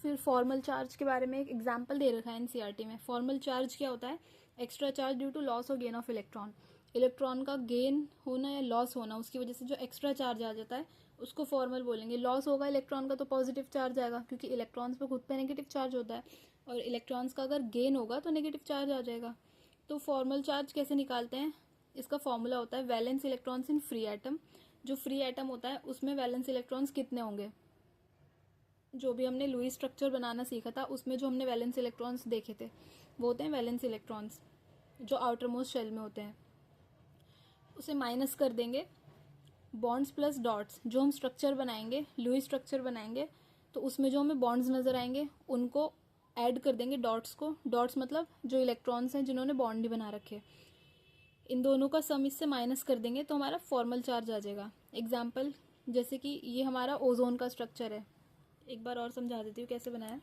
फिर formal charge के बारे में एक एग्जाम्पल दे रखा है एनसीईआरटी में। फॉर्मल चार्ज क्या होता है? Extra charge due to loss और गेन ऑफ इलेक्ट्रॉन। इलेक्ट्रॉन का गेन होना या लॉस होना, उसकी वजह से जो एक्स्ट्रा चार्ज आ जाता है उसको फॉर्मल बोलेंगे। लॉस होगा इलेक्ट्रॉन का तो पॉजिटिव चार्ज आएगा, क्योंकि इलेक्ट्रॉन्स पे खुद पे नेगेटिव चार्ज होता है, और इलेक्ट्रॉन्स का अगर गेन होगा तो नेगेटिव चार्ज आ जाएगा। तो फॉर्मल चार्ज कैसे निकालते हैं? इसका फॉर्मूला होता है valence electrons in free atom. जो फ्री एटम होता है उसमें वैलेंस इलेक्ट्रॉन्स कितने होंगे? जो भी हमने लुईस स्ट्रक्चर बनाना सीखा था उसमें जो हमने वैलेंस इलेक्ट्रॉन्स देखे थे वो होते हैं वैलेंस इलेक्ट्रॉन्स, जो आउटर मोस्ट शेल में होते हैं। उसे माइनस कर देंगे बॉन्ड्स प्लस डॉट्स। जो हम स्ट्रक्चर बनाएंगे, लुईस स्ट्रक्चर बनाएंगे, तो उसमें जो हमें बॉन्ड्स नजर आएंगे उनको ऐड कर देंगे डॉट्स को। डॉट्स मतलब जो इलेक्ट्रॉन्स हैं जिन्होंने बॉन्ड नहीं बना रखे, इन दोनों का सम इससे माइनस कर देंगे तो हमारा फॉर्मल चार्ज आ जाएगा। एग्जाम्पल, जैसे कि ये हमारा ओजोन का स्ट्रक्चर है। एक बार और समझा देती हूँ कैसे बनाया।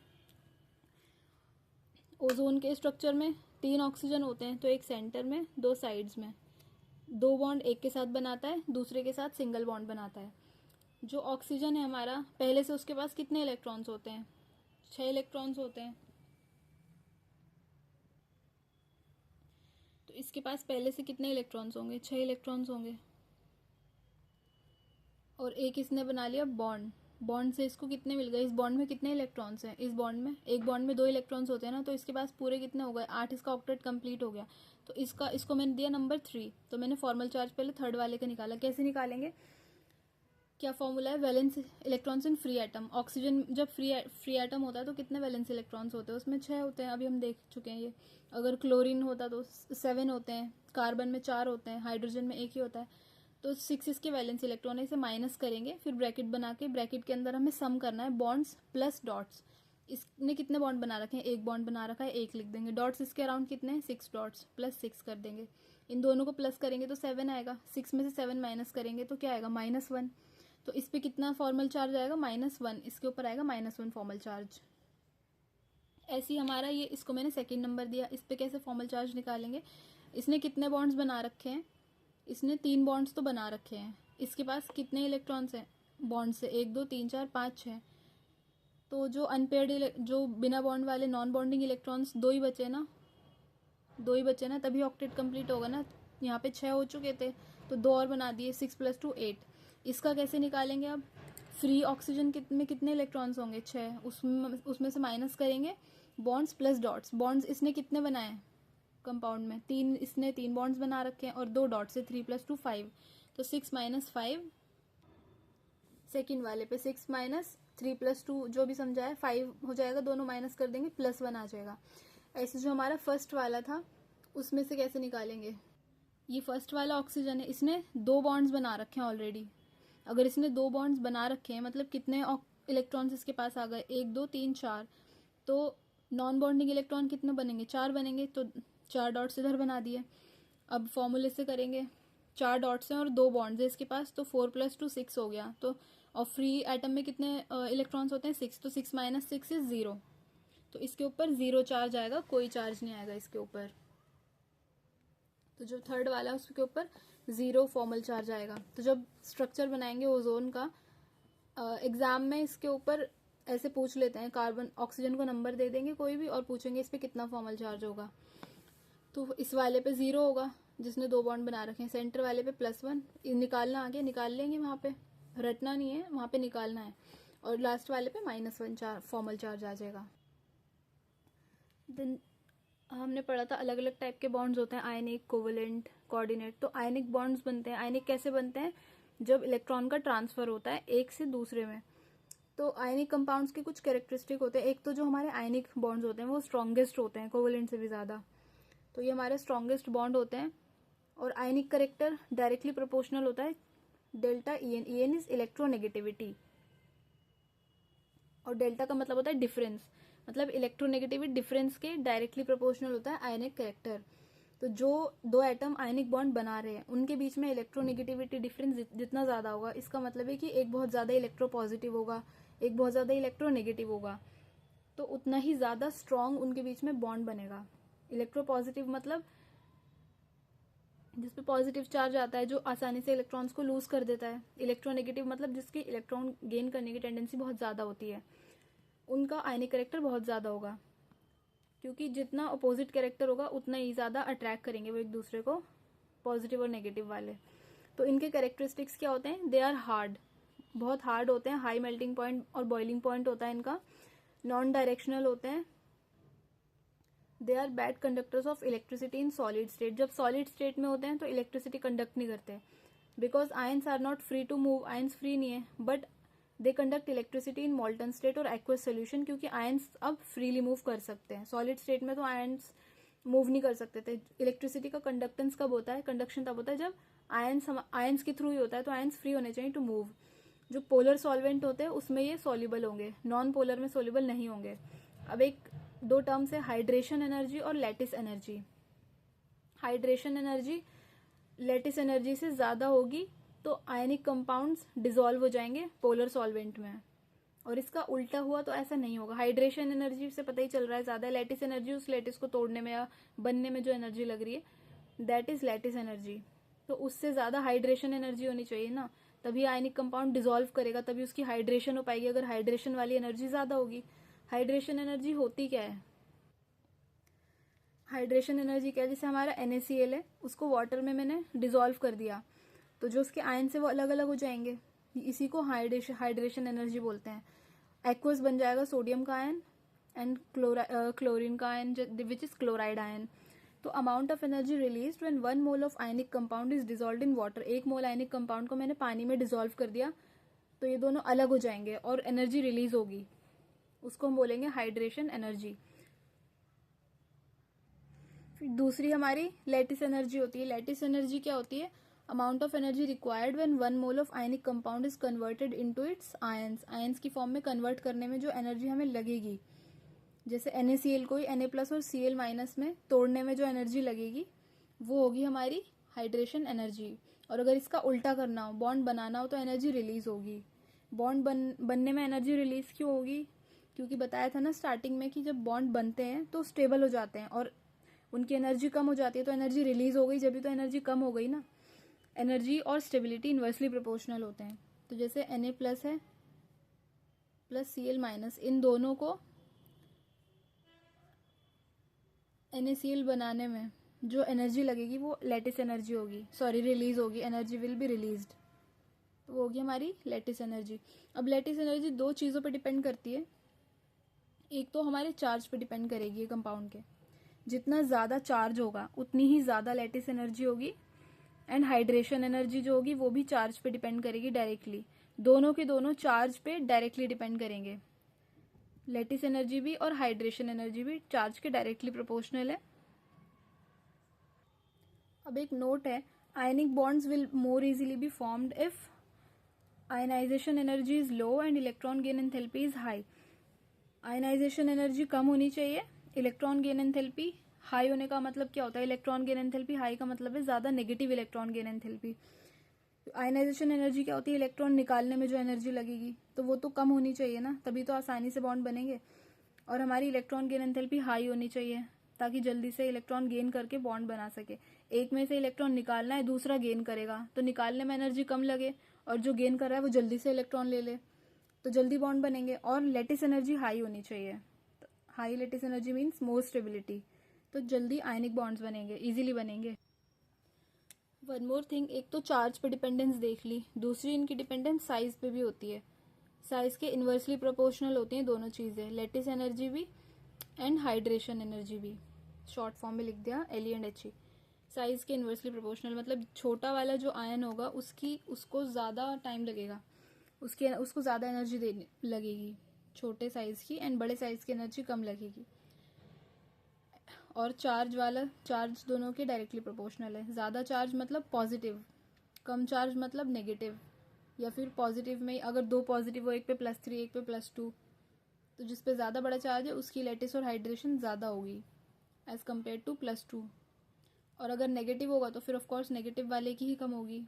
ओजोन के स्ट्रक्चर में 3 ऑक्सीजन होते हैं, तो एक सेंटर में, 2 साइड्स में। 2 बॉन्ड एक के साथ बनाता है, दूसरे के साथ सिंगल बॉन्ड बनाता है। जो ऑक्सीजन है हमारा, पहले से उसके पास कितने इलेक्ट्रॉन्स होते हैं? 6 इलेक्ट्रॉन्स होते हैं। तो इसके पास पहले से कितने इलेक्ट्रॉन्स होंगे? 6 इलेक्ट्रॉन्स होंगे। और एक इसने बना लिया बॉन्ड। बॉन्ड से इसको कितने मिल गए? इस बॉन्ड में कितने इलेक्ट्रॉन्स हैं? इस बॉन्ड में, एक बॉन्ड में 2 इलेक्ट्रॉन्स होते हैं ना, तो इसके पास पूरे कितने हो गए? 8। इसका ऑक्टेट कंप्लीट हो गया। तो इसको मैंने दिया नंबर 3। तो मैंने फॉर्मल चार्ज पहले थर्ड वाले का निकाला। कैसे निकालेंगे? क्या फॉर्मूला है? Valence electrons in free atom. Oxygen जब फ्री एटम होता है तो कितने वैलेंस इलेक्ट्रॉन्स होते हैं? उसमें 6 होते हैं, अभी हम देख चुके हैं ये। अगर क्लोरीन होता तो 7 होते हैं, कार्बन में 4 होते हैं, हाइड्रोजन में 1 ही होता है। तो 6 इसके वैलेंस इलेक्ट्रॉन है, इसे माइनस करेंगे, फिर ब्रैकेट बना के ब्रैकेट के अंदर हमें सम करना है बॉन्ड्स प्लस डॉट्स। इसने कितने बॉन्ड बना रखे हैं? 1 बॉन्ड बना रखा है, 1 लिख देंगे। डॉट्स इसके अराउंड कितने हैं? 6 डॉट्स, प्लस 6 कर देंगे। इन दोनों को प्लस करेंगे तो 7 आएगा। 6 में से 7 माइनस करेंगे तो क्या आएगा? -1। तो इस पे कितना फॉर्मल चार्ज आएगा? -1। इसके ऊपर आएगा -1 फॉर्मल चार्ज। ऐसी हमारा ये, इसको मैंने सेकंड नंबर दिया। इस पे कैसे फॉर्मल चार्ज निकालेंगे? इसने कितने बॉन्ड्स बना रखे हैं? इसने 3 बॉन्ड्स तो बना रखे हैं। इसके पास कितने इलेक्ट्रॉन्स हैं बॉन्ड से? 1 2 3 4 5 6। तो जो अनपेयर्ड, जो बिना बॉन्ड वाले नॉन बॉन्डिंग इलेक्ट्रॉन्स 2 ही बचे ना, 2 ही बचे ना, तभी ऑक्टेट कंप्लीट होगा ना। यहाँ पे 6 हो चुके थे तो 2 और बना दिए, 6 + 2 8। इसका कैसे निकालेंगे अब? फ्री ऑक्सीजन में कितने इलेक्ट्रॉन्स होंगे? 6। उसमें से माइनस करेंगे बॉन्ड्स प्लस डॉट्स। बॉन्ड्स इसने कितने बनाए कंपाउंड में? 3। इसने 3 बॉन्ड्स बना रखे हैं और 2 डॉट से 3 + 2 5। तो 6 - 5 सेकेंड वाले पे, 6 - 3 + 2 जो भी समझा है 5 हो जाएगा। दोनों माइनस कर देंगे, +1 आ जाएगा। ऐसे जो हमारा फर्स्ट वाला था उसमें से कैसे निकालेंगे? ये फर्स्ट वाला ऑक्सीजन है, इसने 2 बॉन्ड्स बना रखे हैं ऑलरेडी। अगर इसने 2 बॉन्ड्स बना रखे हैं मतलब कितने इलेक्ट्रॉन्स इसके पास आ गए? 1 2 3 4। तो नॉन बॉन्डिंग इलेक्ट्रॉन कितने बनेंगे? 4 बनेंगे। तो 4 डॉट्स इधर बना दिए। अब फॉर्मूले से करेंगे, 4 डॉट्स हैं और 2 बॉन्ड्स है इसके पास, तो 4 + 2 6 हो गया। तो और फ्री एटम में कितने इलेक्ट्रॉन्स होते हैं? 6। तो 6 - 6 इज 0। तो इसके ऊपर 0 चार्ज आएगा, कोई चार्ज नहीं आएगा इसके ऊपर। तो जो थर्ड वाला है उसके ऊपर 0 फॉर्मल चार्ज आएगा। तो जब स्ट्रक्चर बनाएंगे ओजोन का, एग्जाम में इसके ऊपर ऐसे पूछ लेते हैं, कार्बन ऑक्सीजन को नंबर दे देंगे कोई भी और पूछेंगे इस पे कितना फॉर्मल चार्ज होगा। तो इस वाले पे 0 होगा जिसने 2 बॉन्ड बना रखे हैं। सेंटर वाले पे +1। निकालना आगे निकाल लेंगे, वहां पे रटना नहीं है, वहां पे निकालना है। और लास्ट वाले पे -1 फॉर्मल चार्ज आ जाएगा। देन हमने पढ़ा था अलग अलग टाइप के बॉन्ड्स होते हैं, आयनिक, कोवेलेंट, कोऑर्डिनेट। तो आयनिक बॉन्ड्स बनते हैं। आयनिक कैसे बनते हैं? जब इलेक्ट्रॉन का ट्रांसफर होता है एक से दूसरे में। तो आयनिक कंपाउंड्स के कुछ कैरेक्टरिस्टिक होते हैं। एक तो जो हमारे आयनिक बॉन्ड्स होते हैं वो स्ट्रॉन्गेस्ट होते हैं, कोवेलेंट से भी ज्यादा। तो ये हमारे स्ट्रॉन्गेस्ट बॉन्ड होते हैं। और आयनिक करेक्टर डायरेक्टली प्रोपोर्शनल होता है delta EN। EN is electronegativity, और डेल्टा का मतलब होता है डिफरेंस, मतलब इलेक्ट्रोनेगेटिविटी डिफरेंस के डायरेक्टली प्रोपोर्शनल होता है आयनिक करेक्टर। तो जो 2 एटम आयनिक बॉन्ड बना रहे हैं उनके बीच में इलेक्ट्रोनेगेटिविटी डिफरेंस जितना ज्यादा होगा, इसका मतलब है कि एक बहुत ज्यादा इलेक्ट्रोपॉजिटिव होगा, एक बहुत ज्यादा इलेक्ट्रोनेगेटिव होगा, तो उतना ही ज्यादा स्ट्रॉन्ग उनके बीच में बॉन्ड बनेगा। इलेक्ट्रोपॉजिटिव मतलब जिसपे पॉजिटिव चार्ज आता है, जो आसानी से इलेक्ट्रॉन्स को लूज कर देता है। इलेक्ट्रोनेगेटिव मतलब जिसकी इलेक्ट्रॉन गेन करने की टेंडेंसी बहुत ज्यादा होती है। उनका आयनिक कैरेक्टर बहुत ज़्यादा होगा, क्योंकि जितना अपोजिट कैरेक्टर होगा उतना ही ज़्यादा अट्रैक्ट करेंगे वो एक दूसरे को, पॉजिटिव और नेगेटिव वाले। तो इनके कैरेक्टरिस्टिक्स क्या होते हैं? दे आर हार्ड, बहुत हार्ड होते हैं, हाई मेल्टिंग पॉइंट और बॉइलिंग पॉइंट होता है इनका, नॉन डायरेक्शनल होते हैं, they are bad conductors of electricity in solid state. जब सॉलिड स्टेट में होते हैं तो इलेक्ट्रिसिटी कंडक्ट नहीं करते, because ions are not free to move, ions free नहीं है, but they conduct electricity in molten state और एक्वस सोल्यूशन, क्योंकि आयंस अब फ्रीली मूव कर सकते हैं। सॉलिड स्टेट में तो आयंस मूव नहीं कर सकते थे। इलेक्ट्रिसिटी का कंडक्टेंस कब होता है? कंडक्शन तब होता है जब आयंस के थ्रू ही होता है, तो आयंस फ्री होने चाहिए टू मूव। जो पोलर सॉल्वेंट होते हैं उसमें ये सॉल्युबल होंगे, नॉन पोलर में सॉल्युबल नहीं होंगे। अब एक दो टर्म्स है, हाइड्रेशन एनर्जी और lattice energy. Hydration energy lattice energy से ज़्यादा होगी तो आयनिक कंपाउंड्स डिसॉल्व हो जाएंगे पोलर सॉल्वेंट में, और इसका उल्टा हुआ तो ऐसा नहीं होगा। हाइड्रेशन एनर्जी से पता ही चल रहा है ज़्यादा, लैटिस एनर्जी उस लैटिस को तोड़ने में या बनने में जो एनर्जी लग रही है, दैट इज़ लैटिस एनर्जी। तो उससे ज़्यादा हाइड्रेशन एनर्जी होनी चाहिए ना, तभी आयनिक कंपाउंड डिसॉल्व करेगा, तभी उसकी हाइड्रेशन हो पाएगी, अगर हाइड्रेशन वाली एनर्जी ज़्यादा होगी। हाइड्रेशन एनर्जी होती क्या है? हाइड्रेशन एनर्जी क्या है? जैसे हमारा NaCl है, उसको वाटर में मैंने डिसॉल्व कर दिया, तो जो उसके आयन से वो अलग अलग हो जाएंगे, इसी को हाइड्रेशन एनर्जी बोलते हैं। एक्वस बन जाएगा सोडियम का आयन एंड क्लोरीन का ion, which is chloride ion. तो amount of energy release when 1 mole of ionic compound is dissolved in water. 1 mole ionic compound को मैंने पानी में डिसॉल्व कर दिया, तो ये दोनों अलग हो जाएंगे और एनर्जी रिलीज होगी, उसको हम बोलेंगे हाइड्रेशन एनर्जी। फिर दूसरी हमारी लैटिस एनर्जी होती है। लैटिस एनर्जी क्या होती है? Amount of energy required when 1 mole of ionic compound is converted into its ions. Ions की फॉर्म में कन्वर्ट करने में जो एनर्जी हमें लगेगी, जैसे NaCl को ही Na+ और Cl- में तोड़ने में जो एनर्जी लगेगी वो होगी हमारी हाइड्रेशन एनर्जी। और अगर इसका उल्टा करना हो, बॉन्ड बनाना हो, तो एनर्जी रिलीज होगी। बॉन्ड बनने में एनर्जी रिलीज क्यों होगी? क्योंकि बताया था ना स्टार्टिंग में कि जब बॉन्ड बनते हैं तो स्टेबल हो जाते हैं और उनकी एनर्जी कम हो जाती है, तो एनर्जी रिलीज हो गई, जब भी तो एनर्जी कम हो गई ना। एनर्जी और स्टेबिलिटी इन्वर्सली प्रोपोर्शनल होते हैं। तो जैसे Na+ है प्लस Cl-, इन दोनों को NaCl बनाने में जो एनर्जी लगेगी वो लैटिस एनर्जी होगी, सॉरी रिलीज होगी, एनर्जी विल बी रिलीज्ड, तो वो होगी हमारी लैटिस एनर्जी। अब लैटिस एनर्जी दो चीज़ों पे डिपेंड करती है। एक तो हमारे चार्ज पे डिपेंड करेगी कंपाउंड के, जितना ज़्यादा चार्ज होगा उतनी ही ज़्यादा लैटिस एनर्जी होगी, एंड हाइड्रेशन एनर्जी जो होगी वो भी चार्ज पे डिपेंड करेगी डायरेक्टली। दोनों के दोनों चार्ज पे डायरेक्टली डिपेंड करेंगे, लैटिस एनर्जी भी और हाइड्रेशन एनर्जी भी चार्ज के डायरेक्टली प्रोपोर्शनल है। अब एक नोट है, ionic bonds will more easily be formed if ionization energy is low and electron gain enthalpy is high. Ionization energy कम होनी चाहिए, इलेक्ट्रॉन गेन एंथैल्पी हाई होने का मतलब क्या होता है? इलेक्ट्रॉन गेन एंथैल्पी हाई का मतलब है ज़्यादा negative electron gain enthalpy. Ionisation energy क्या होती है? इलेक्ट्रॉन निकालने में जो एनर्जी लगेगी, तो वो तो कम होनी चाहिए ना, तभी तो आसानी से बॉन्ड बनेंगे। और हमारी इलेक्ट्रॉन गेन एंथैल्पी हाई होनी चाहिए ताकि जल्दी से इलेक्ट्रॉन गेन करके बॉन्ड बना सके। एक में से इलेक्ट्रॉन निकालना है, दूसरा गेन करेगा, तो निकालने में एनर्जी कम लगे और जो गेन कर रहा है वो जल्दी से इलेक्ट्रॉन ले ले, तो जल्दी बॉन्ड बनेंगे। और लेटिस एनर्जी हाई होनी चाहिए, high lattice energy means more stability, तो जल्दी आयनिक बॉन्ड्स बनेंगे, इजीली बनेंगे। वन मोर थिंग, एक तो चार्ज पे डिपेंडेंस देख ली, दूसरी इनकी डिपेंडेंस साइज पे भी होती है। साइज के इन्वर्सली प्रोपोर्शनल होती हैं दोनों चीज़ें, लेटिस एनर्जी भी एंड हाइड्रेशन एनर्जी भी। शॉर्ट फॉर्म में लिख दिया Le and He। साइज के इन्वर्सली प्रोपोर्शनल मतलब छोटा वाला जो आयन होगा उसको ज़्यादा टाइम लगेगा, उसको ज़्यादा एनर्जी देने लगेगी छोटे साइज़ की, एंड बड़े साइज़ की एनर्जी कम लगेगी। और चार्ज दोनों के डायरेक्टली प्रोपोर्शनल है। ज़्यादा चार्ज मतलब पॉजिटिव, कम चार्ज मतलब नेगेटिव, या फिर पॉजिटिव में अगर दो पॉजिटिव हो, एक पे +3 एक पे +2, तो जिस पे ज़्यादा बड़ा चार्ज है उसकी लेटिस और हाइड्रेशन ज़्यादा होगी एज़ कम्पेयर टू +2। और अगर नेगेटिव होगा तो फिर ऑफकोर्स नेगेटिव वाले की ही कम होगी।